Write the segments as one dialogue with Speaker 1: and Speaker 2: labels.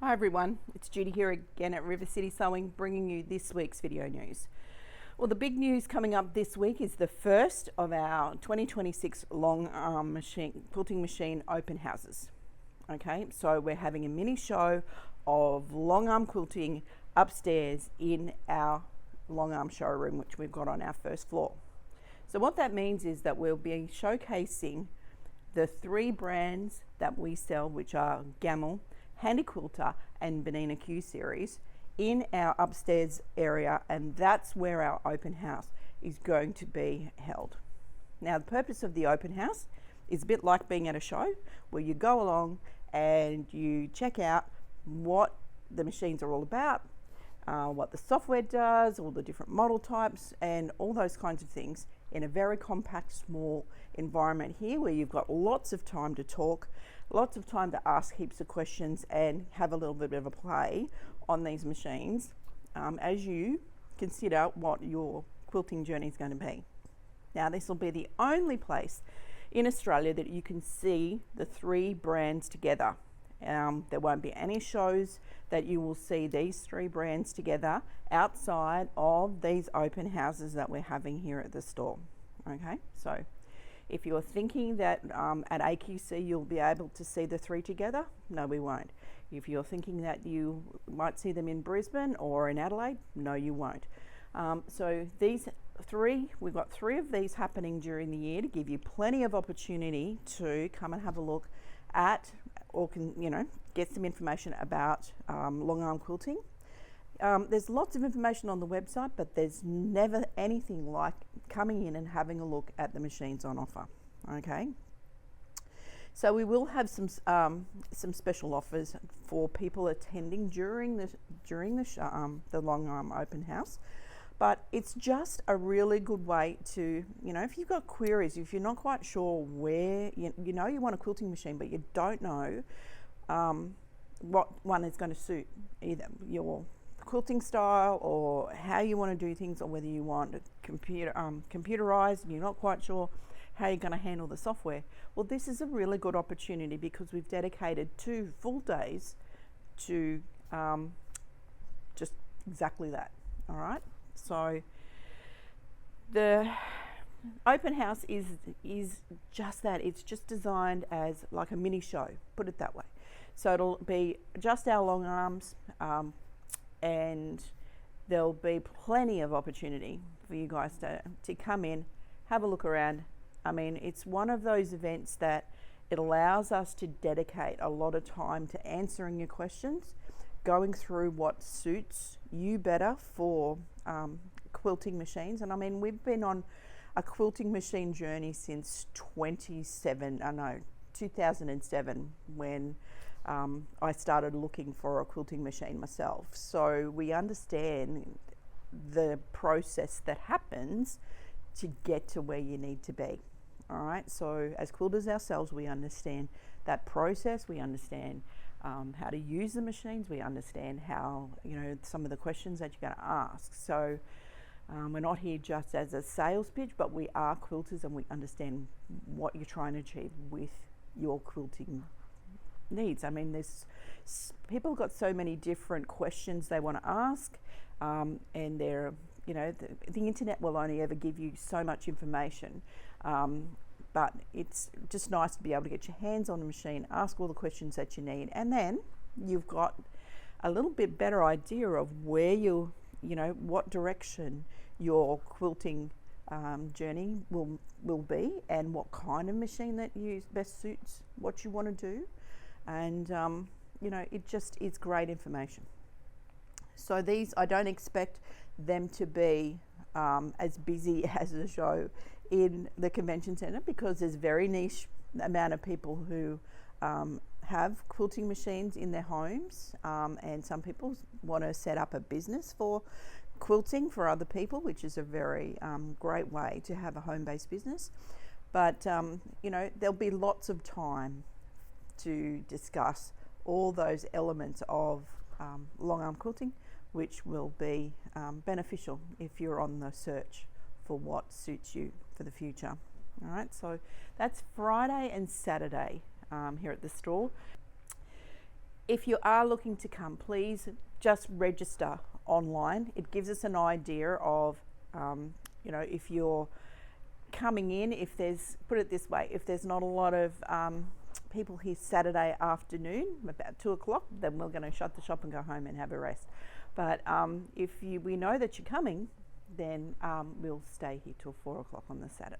Speaker 1: Hi everyone, it's Judy here again at River City Sewing, bringing you this week's video news. Well, the big news coming up this week is the first of our 2026 Longarm Quilting Machine Open Houses. Okay, so we're having a mini show of longarm quilting upstairs in our longarm showroom, which we've got on our first floor. So what that means is that we'll be showcasing the three brands that we sell, which are Gammill, Handi Quilter and BERNINA Q series, in our upstairs area, and that's where our open house is going to be held. Now, the purpose of the open house is a bit like being at a show where you go along and you check out what the machines are all about, what the software does, all the different model types and all those kinds of things in a very compact, small environment here where you've got lots of time to talk, lots of time to ask heaps of questions and have a little bit of a play on these machines as you consider what your quilting journey is going to be. Now, this will be the only place in Australia that you can see the three brands together. There won't be any shows that you will see these three brands together outside of these open houses that we're having here at the store. Okay, so if you're thinking that at AQC you'll be able to see the three together, no, we won't. If you're thinking that you might see them in Brisbane or in Adelaide, no, you won't. So these three, we've got three of these happening during the year to give you plenty of opportunity to come and have a look at, or get some information about longarm quilting. There's lots of information on the website, but there's never anything like coming in and having a look at the machines on offer. Okay, so we will have some special offers for people attending during the Longarm Open House. But it's just a really good way to, if you've got queries, if you're not quite sure where, you want a quilting machine, but you don't know what one is going to suit either your quilting style or how you want to do things, or whether you want it computerized and you're not quite sure how you're going to handle the software. Well, this is a really good opportunity because we've dedicated 2 full days to just exactly that. All right. So the open house is just that. It's just designed as like a mini show, put it that way. So it'll be just our long arms, and there'll be plenty of opportunity for you guys to come in, have a look around. I mean, it's one of those events that it allows us to dedicate a lot of time to answering your questions, going through what suits you better for quilting machines. And I mean, we've been on a quilting machine journey since 2007, when I started looking for a quilting machine myself. So we understand the process that happens to get to where you need to be. All right, so as quilters ourselves, we understand that process. We understand how to use the machines. We understand how, some of the questions that you're going to ask. So we're not here just as a sales pitch, but we are quilters and we understand what you're trying to achieve with your quilting needs. I mean, people got so many different questions they want to ask, and they're, the internet will only ever give you so much information. But it's just nice to be able to get your hands on the machine, ask all the questions that you need, and then you've got a little bit better idea of where what direction your quilting journey will be, and what kind of machine that best suits what you want to do. And it just is great information. So these, I don't expect them to be as busy as a show in the convention centre, because there's very niche amount of people who have quilting machines in their homes, and some people want to set up a business for quilting for other people, which is a very great way to have a home-based business. But there'll be lots of time to discuss all those elements of longarm quilting, which will be beneficial if you're on the search for what suits you for the future. All right, so that's Friday and Saturday here at the store. if you are looking to come, please just register online. It gives us an idea of, you know, if you're coming in, if there's, put it this way, if there's not a lot of people here Saturday afternoon, about 2 o'clock, then we're going to shut the shop and go home and have a rest. But if we know that you're coming, then we'll stay here till 4 o'clock on the Saturday.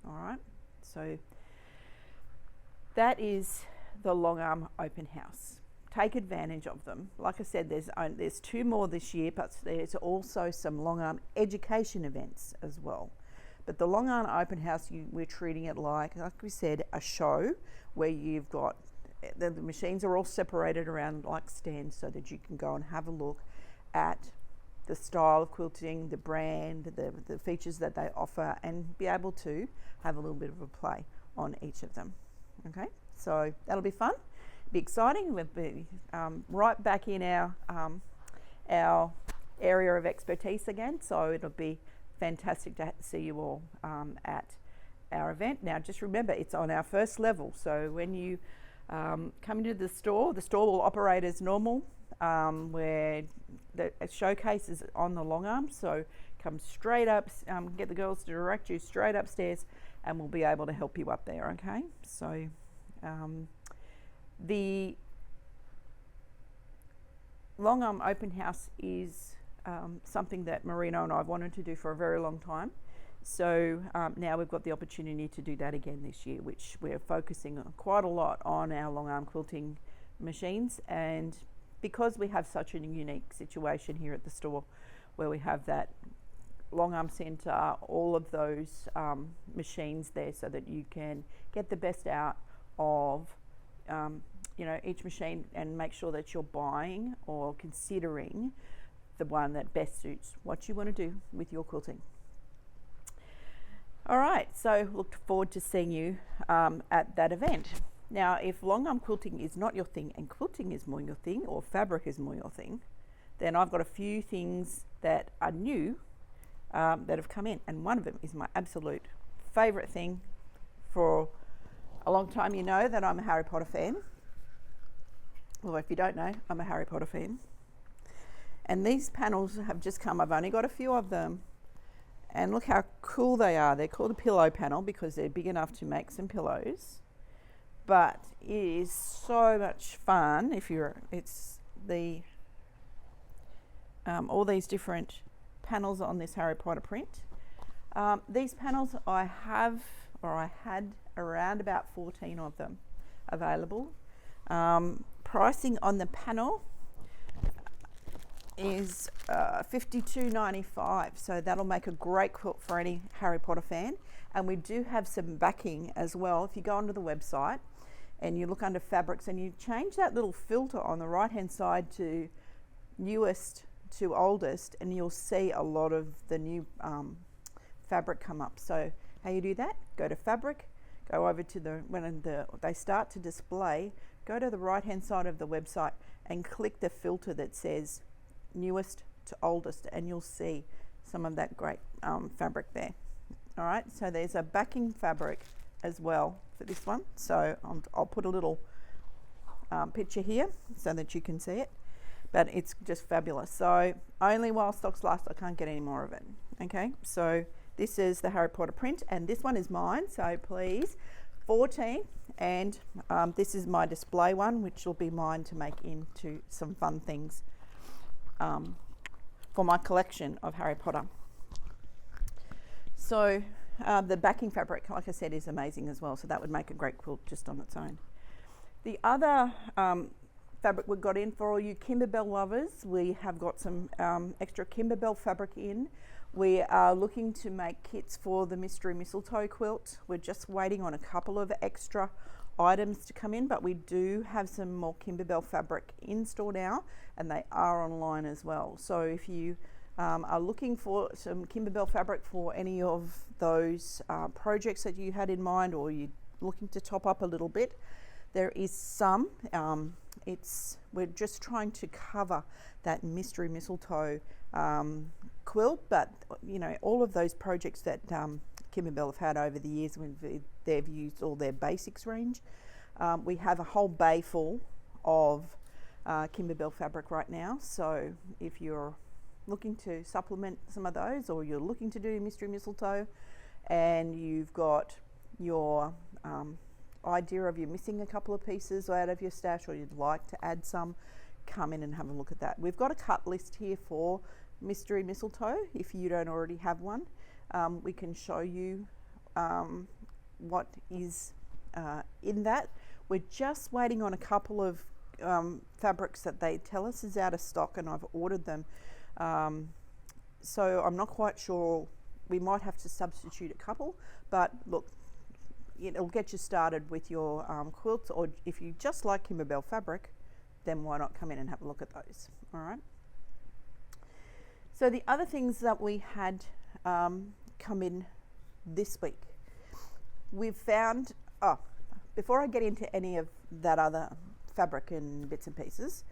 Speaker 1: All right, so that is the Longarm Open House. Take advantage of them. Like I said, there's 2 more this year, but there's also some Longarm education events as well. But the Longarm Open House, we're treating it like we said, a show where you've got, the machines are all separated around like stands so that you can go and have a look at the style of quilting, the brand, the features that they offer, and be able to have a little bit of a play on each of them. Okay, so that'll be fun, be exciting. We'll be right back in our area of expertise again, so it'll be fantastic to see you all at our event. Now just remember, it's on our first level, so when you come into the store will operate as normal, where the showcase is on the Longarm, so come straight up, get the girls to direct you straight upstairs and we'll be able to help you up there. Okay, so the Longarm Open House is something that Marina and I have wanted to do for a very long time. So now we've got the opportunity to do that again this year, which we're focusing on quite a lot on our Longarm quilting machines. And because we have such a unique situation here at the store where we have that Longarm Centre, all of those machines there so that you can get the best out of you know, each machine and make sure that you're buying or considering the one that best suits what you want to do with your quilting. All right, so look forward to seeing you at that event. Now, if Longarm quilting is not your thing and quilting is more your thing, or fabric is more your thing, then I've got a few things that are new that have come in, and one of them is my absolute favourite thing. For a long time, you know that I'm a Harry Potter fan. Well, if you don't know, I'm a Harry Potter fan. And these panels have just come. I've only got a few of them. And look how cool they are. They're called a pillow panel because they're big enough to make some pillows. But it is so much fun if you're, it's the, all these different panels on this Harry Potter print. These panels I have, or I had around about 14 of them available. Pricing on the panel is $52.95, so that'll make a great quilt for any Harry Potter fan. And we do have some backing as well. If you go onto the website and you look under fabrics and you change that little filter on the right hand side to newest to oldest, and you'll see a lot of the new fabric come up. So how you do that, go to fabric, go over to when they start to display, go to the right hand side of the website and click the filter that says newest to oldest, and you'll see some of that great fabric there. All right, so there's a backing fabric as well for this one, so I'll put a little picture here so that you can see it, but it's just fabulous. So only while stocks last, I can't get any more of it. Okay, so this is the Harry Potter print, and this one is mine, so please, 14, and this is my display one, which will be mine to make into some fun things for my collection of Harry Potter. So the backing fabric, like I said, is amazing as well, so that would make a great quilt just on its own. The other fabric we've got in for all you Kimberbell lovers, we have got some extra Kimberbell fabric in. We are looking to make kits for the Mystery Mistletoe quilt. We're just waiting on a couple of extra items to come in, but we do have some more Kimberbell fabric in store now, and they are online as well. So if you are looking for some Kimberbell fabric for any of those projects that you had in mind, or you're looking to top up a little bit, there is some. We're just trying to cover that Mystery Mistletoe quilt, but you know, all of those projects that Kimberbell have had over the years when they've used all their basics range, we have a whole bay full of Kimberbell fabric right now. So if you're looking to supplement some of those, or you're looking to do mystery mistletoe and you've got your idea of you're missing a couple of pieces out of your stash, or you'd like to add some, come in and have a look at that. We've got a cut list here for mystery mistletoe. If you don't already have one, we can show you what is in that. We're just waiting on a couple of fabrics that they tell us is out of stock, and I've ordered them. So I'm not quite sure. We might have to substitute a couple, but look, it'll get you started with your quilts, or if you just like Kimberbell fabric, then why not come in and have a look at those. All right. So the other things that we had come in this week, we've found, before I get into any of that other fabric and bits and pieces,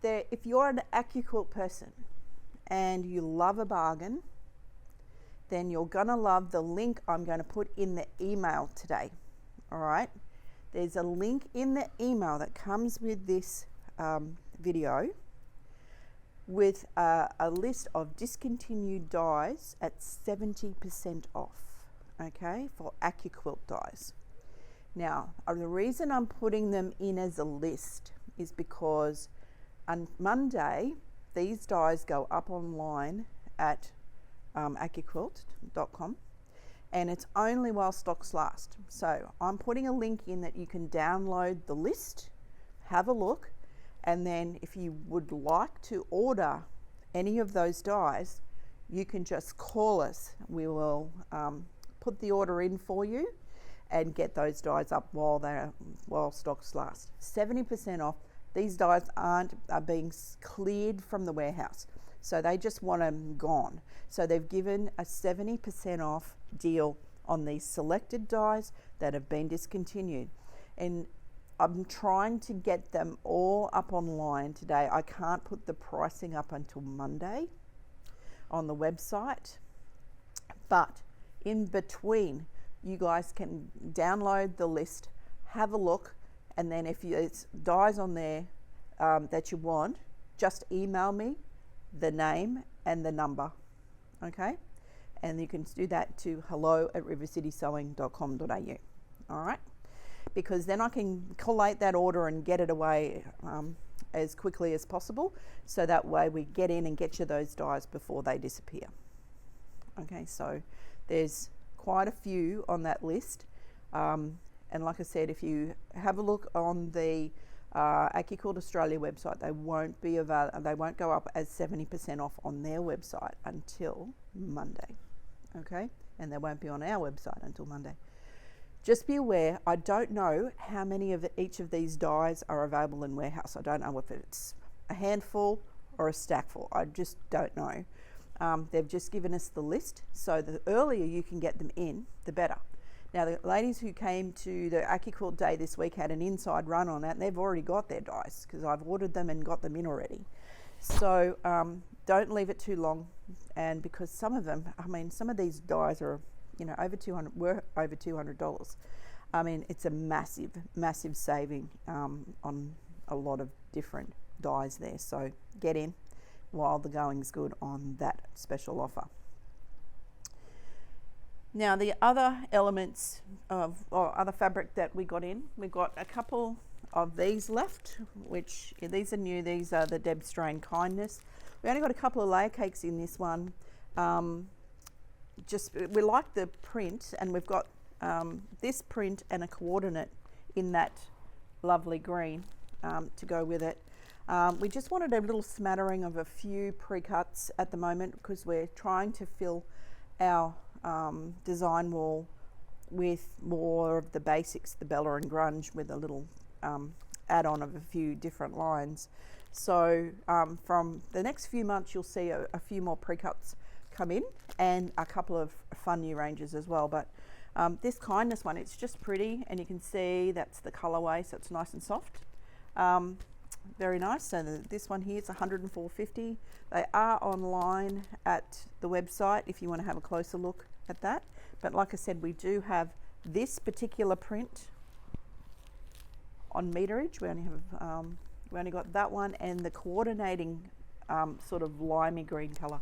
Speaker 1: if you're an AccuQuilt person and you love a bargain, then you're gonna love the link I'm going to put in the email today. All right, there's a link in the email that comes with this video with a list of discontinued dies at 70% off, okay, for AccuQuilt dies. Now, the reason I'm putting them in as a list is because on Monday, these dies go up online at AccuQuilt.com, and it's only while stocks last. So I'm putting a link in that you can download the list, have a look, and then if you would like to order any of those dies, you can just call us. We will put the order in for you and get those dies up while stocks last. 70% off. These dies are being cleared from the warehouse, so they just want them gone. So they've given a 70% off deal on these selected dies that have been discontinued, and I'm trying to get them all up online today. I can't put the pricing up until Monday on the website, but in between, you guys can download the list, have a look, and then if it's dies on there that you want, just email me the name and the number, okay? And you can do that to hello@rivercitysewing.com.au, all right? Because then I can collate that order and get it away as quickly as possible, so that way we get in and get you those dies before they disappear. Okay, so there's quite a few on that list, and like I said, if you have a look on the AccuQuilt Australia website, they won't be they won't go up as 70% off on their website until Monday, okay? And they won't be on our website until Monday. Just be aware, I don't know how many of each of these dies are available in warehouse. I don't know if it's a handful or a stackful. I just don't know. They've just given us the list, so the earlier you can get them in, the better. Now, the ladies who came to the AccuQuilt Day this week had an inside run on that, and they've already got their dies because I've ordered them and got them in already. So don't leave it too long, and because some of them, I mean, some of these dies are, you know, were over $200. I mean, it's a massive, massive saving on a lot of different dies there. So get in while the going's good on that special offer. Now, the other elements of, or other fabric that we got in, we've got a couple of these left, which these are new. These are the Deb Strain Kindness. We only got a couple of layer cakes in this one. We like the print, and we've got this print and a coordinate in that lovely green to go with it. We just wanted a little smattering of a few pre-cuts at the moment because we're trying to fill our design wall with more of the basics, the Bella and Grunge, with a little add-on of a few different lines. So from the next few months, you'll see a few more pre-cuts come in and a couple of fun new ranges as well. But this Kindness one, it's just pretty, and you can see that's the colorway, so it's nice and soft. Very nice. So this one here, it's $104.50. They are online at the website if you want to have a closer look at that. But like I said, we do have this particular print on meterage. We only have We've only got that one and the coordinating sort of limey green colour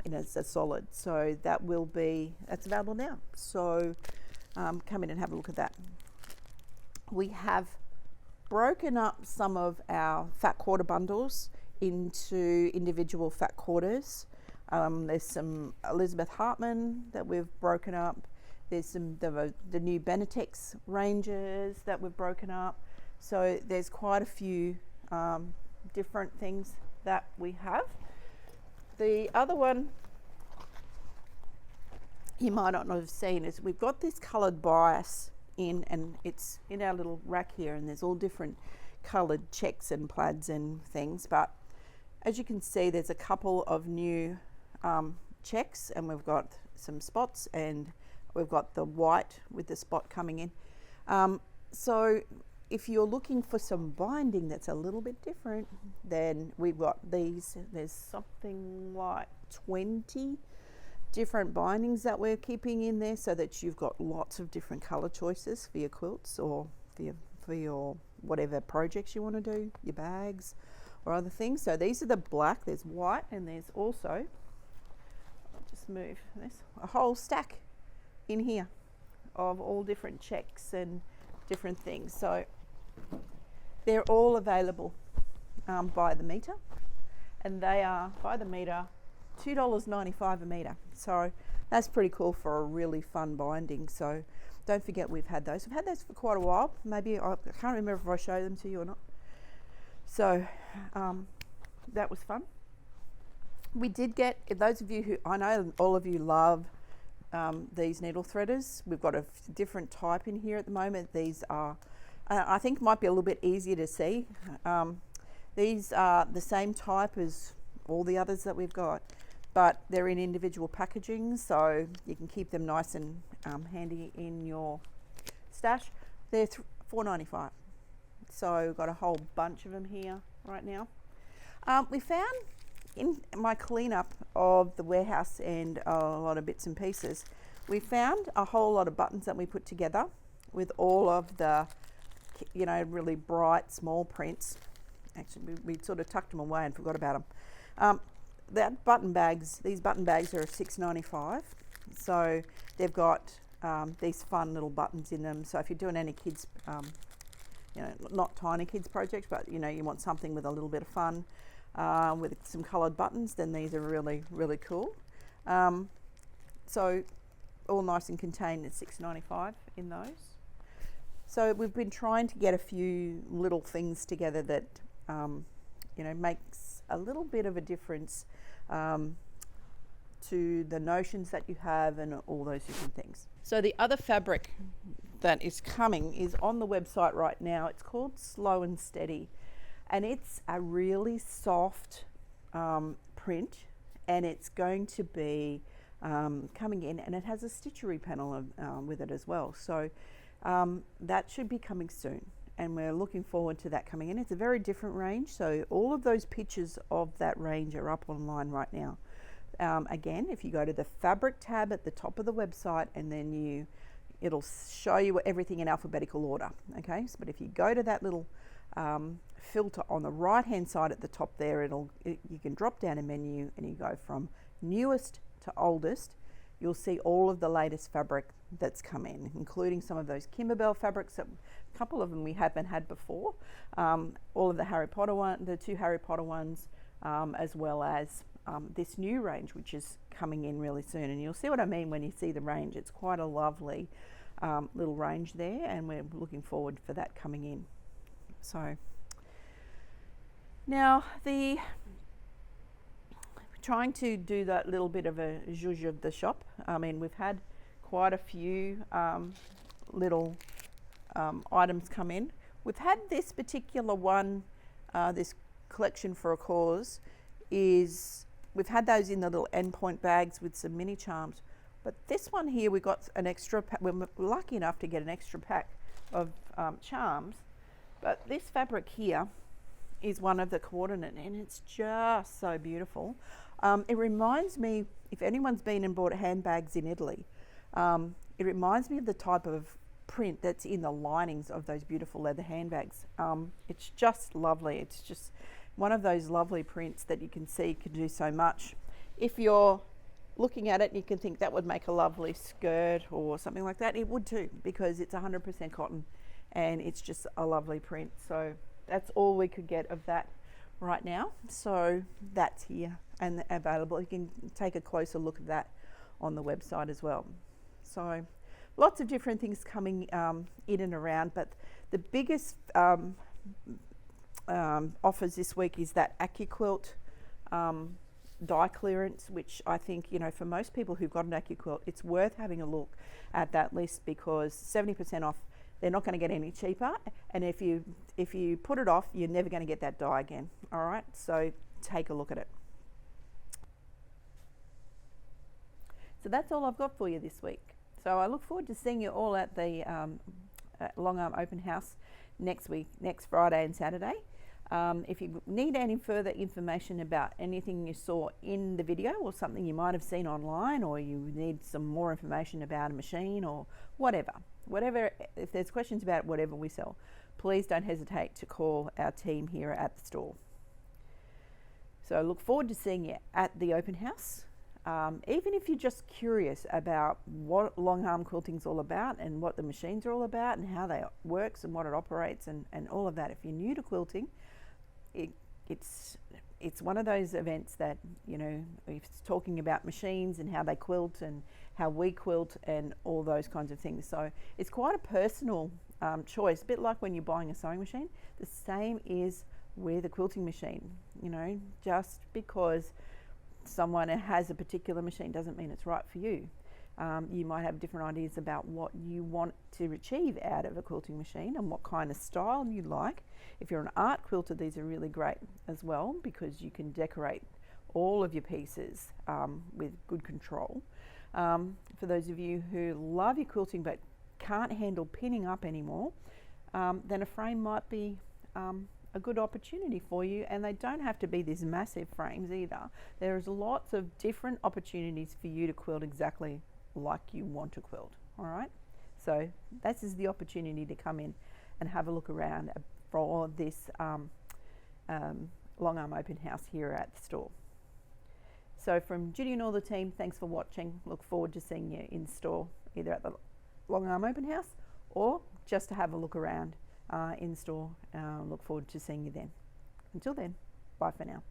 Speaker 1: in as a solid. So that's available now. So come in and have a look at that. We have broken up some of our fat quarter bundles into individual fat quarters. There's some Elizabeth Hartman that we've broken up. There's some the new Benetix ranges that we've broken up. So there's quite a few different things that we have. The other one you might not have seen is we've got this coloured bias in, and it's in our little rack here, and there's all different coloured checks and plaids and things. But as you can see, there's a couple of new checks, and we've got some spots, and we've got the white with the spot coming in. So if you're looking for some binding that's a little bit different, then we've got these. There's something like 20 different bindings that we're keeping in there, so that you've got lots of different colour choices for your quilts or for your whatever projects you want to do, your bags or other things. So these are the black, there's white, and there's also, I'll just move this, a whole stack in here of all different checks and different things. So they're all available by the metre, and they are by the metre $2.95 a metre. So that's pretty cool for a really fun binding. So don't forget, we've had those for quite a while. Maybe I can't remember if I showed them to you or not. So that was fun. We did get, those of you who, I know all of you love these needle threaders. We've got a different type in here at the moment. These are, I think might be a little bit easier to see. These are the same type as all the others that we've got, but they're in individual packaging, so you can keep them nice and handy in your stash. They're $4.95. So we've got a whole bunch of them here right now. We found in my cleanup of the warehouse and a lot of bits and pieces, we found a whole lot of buttons that we put together with all of the, you know, really bright small prints. Actually, we sort of tucked them away and forgot about them. These button bags are $6.95. So they've got these fun little buttons in them. So if you're doing any kids, you know, not tiny kids projects, but you know, you want something with a little bit of fun with some coloured buttons, then these are really, really cool. So all nice and contained at $6.95 in those. So we've been trying to get a few little things together that you know, makes a little bit of a difference to the notions that you have and all those different things. So the other fabric that is coming is on the website right now. It's called Slow and Steady, and it's a really soft print, and it's going to be coming in, and it has a stitchery panel with it as well. So that should be coming soon, and we're looking forward to that coming in. It's a very different range, so all of those pictures of that range are up online right now. Again, if you go to the fabric tab at the top of the website, and then it'll show you everything in alphabetical order. Okay, but if you go to that little filter on the right hand side at the top there, you can drop down a menu and you go from newest to oldest. You'll see all of the latest fabric that's come in, including some of those Kimberbell fabrics, a couple of them we haven't had before, all of the the two Harry Potter ones, as well as this new range, which is coming in really soon. And you'll see what I mean when you see the range. It's quite a lovely little range there, and we're looking forward for that coming in. So now trying to do that little bit of a zhuzh of the shop. I mean, we've had quite a few little items come in. We've had this particular one, this collection for a cause, we've had those in the little endpoint bags with some mini charms. But this one here, we got an extra pack. We're lucky enough to get an extra pack of charms. But this fabric here is one of the coordinate, and it's just so beautiful. It reminds me, if anyone's been and bought handbags in Italy, it reminds me of the type of print that's in the linings of those beautiful leather handbags. It's just lovely. It's just one of those lovely prints that you can see can do so much. If you're looking at it, you can think that would make a lovely skirt or something like that. It would too, because it's 100% cotton and it's just a lovely print. So that's all we could get of that right now. So that's here and available. You can take a closer look at that on the website as well. So lots of different things coming in and around, but the biggest offers this week is that AccuQuilt die clearance, which I think, you know, for most people who've got an AccuQuilt, it's worth having a look at that list, because 70% off, they're not going to get any cheaper, and if you put it off, you're never going to get that die again. All right, so take a look at it. So that's all I've got for you this week. So I look forward to seeing you all at the Longarm Open House next week, next Friday and Saturday. If you need any further information about anything you saw in the video or something you might have seen online, or you need some more information about a machine or whatever, if there's questions about whatever we sell, please don't hesitate to call our team here at the store. So I look forward to seeing you at the open house. Even if you're just curious about what Longarm quilting is all about and what the machines are all about and how they works and what it operates and all of that, if you're new to quilting, it's one of those events that, you know, it's talking about machines and how they quilt and how we quilt and all those kinds of things. So it's quite a personal choice, a bit like when you're buying a sewing machine. The same is with a quilting machine. You know, just because someone has a particular machine doesn't mean it's right for you. You might have different ideas about what you want to achieve out of a quilting machine and what kind of style you like. If you're an art quilter, these are really great as well, because you can decorate all of your pieces with good control. For those of you who love your quilting but can't handle pinning up anymore, then a frame might be a good opportunity for you, and they don't have to be these massive frames either. There's lots of different opportunities for you to quilt exactly like you want to quilt. All right, so this is the opportunity to come in and have a look around for this Longarm Open House here at the store. So from Judy and all the team, thanks for watching. Look forward to seeing you in store, either at the Longarm Open House or just to have a look around in store. Look forward to seeing you then. Until then, bye for now.